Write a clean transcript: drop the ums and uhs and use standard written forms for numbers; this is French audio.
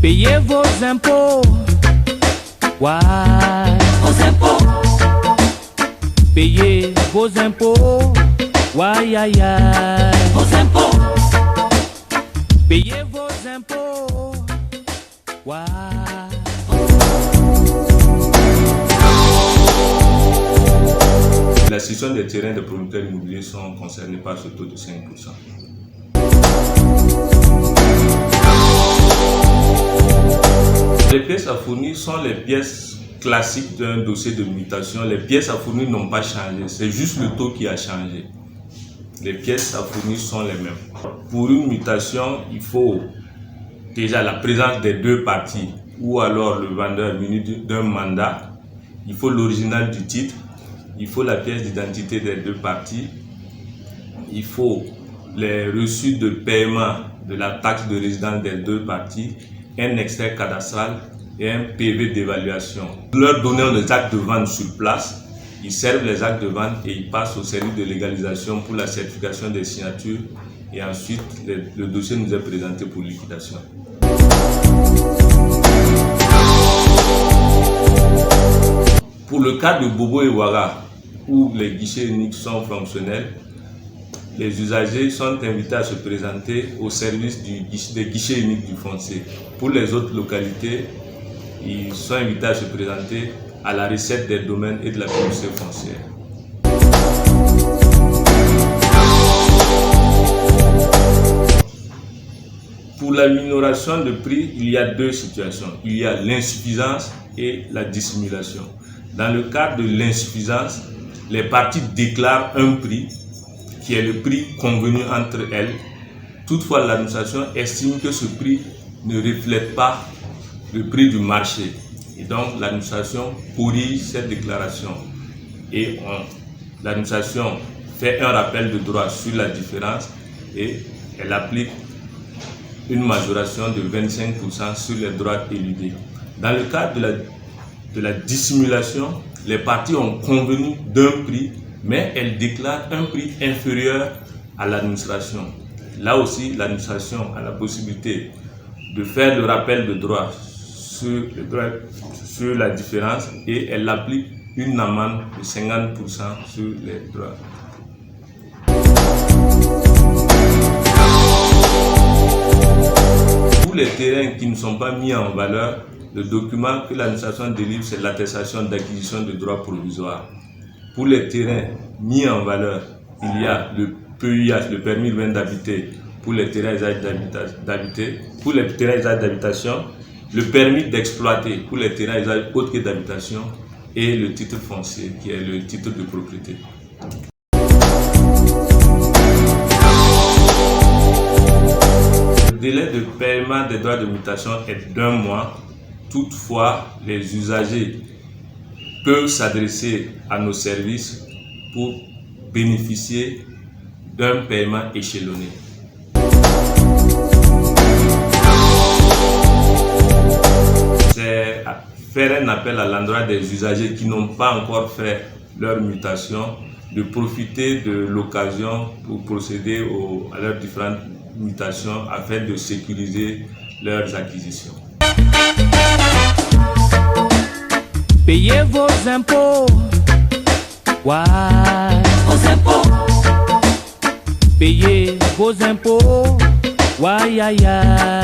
Payez vos impôts. Ouais. Vos impôts. Payez vos impôts. Ouais, aïe, aïe. Vos impôts. Payez vos impôts. Ouais. La cession des terrains des promoteurs immobiliers sont concernés par ce taux de 5%. Les pièces à fournir sont les pièces classiques d'un dossier de mutation. Les pièces à fournir n'ont pas changé, c'est juste le taux qui a changé. Les pièces à fournir sont les mêmes. Pour une mutation, il faut déjà la présence des deux parties ou alors le vendeur muni d'un mandat. Il faut l'original du titre, il faut la pièce d'identité des deux parties, il faut les reçus de paiement de la taxe de résidence des deux parties, un extrait cadastral et un PV d'évaluation. Leur donnant les actes de vente sur place, ils servent les actes de vente et ils passent au service de légalisation pour la certification des signatures et ensuite le dossier nous est présenté pour liquidation. Pour le cas de Bobo et Ouaga, où les guichets uniques sont fonctionnels, les usagers sont invités à se présenter au service des guichets uniques du foncier. Pour les autres localités, ils sont invités à se présenter à la recette des domaines et de la publicité foncière. Pour la minoration de prix, il y a deux situations. Il y a l'insuffisance et la dissimulation. Dans le cas de l'insuffisance, les parties déclarent un prix qui est le prix convenu entre elles. Toutefois, l'administration estime que ce prix ne reflète pas le prix du marché. Et donc, l'administration corrige cette déclaration. Et l'administration fait un rappel de droit sur la différence et elle applique une majoration de 25% sur les droits éludés. Dans le cas de la dissimulation, les parties ont convenu d'un prix, mais elles déclarent un prix inférieur à l'administration. Là aussi, l'administration a la possibilité de faire le rappel de droit sur la différence et elle applique une amende de 50% sur les droits. Pour les terrains qui ne sont pas mis en valeur, le document que l'administration délivre, c'est l'attestation d'acquisition de droits provisoires. Pour les terrains mis en valeur, il y a le PUH, le permis urbain d'habiter, pour les terrains d'habiter, pour les terrains d'habitation, le permis d'exploiter pour les terrains autres que d'habitation et le titre foncier qui est le titre de propriété. Le délai de paiement des droits de mutation est d'1 mois. Toutefois, les usagers peuvent s'adresser à nos services pour bénéficier d'un paiement échelonné. C'est faire un appel à l'endroit des usagers qui n'ont pas encore fait leur mutation, de profiter de l'occasion pour procéder à leurs différentes mutations afin de sécuriser leurs acquisitions. Payez vos impôts. Ouais. Vos impôts. Payez vos impôts. Ouais, aïe, aïe.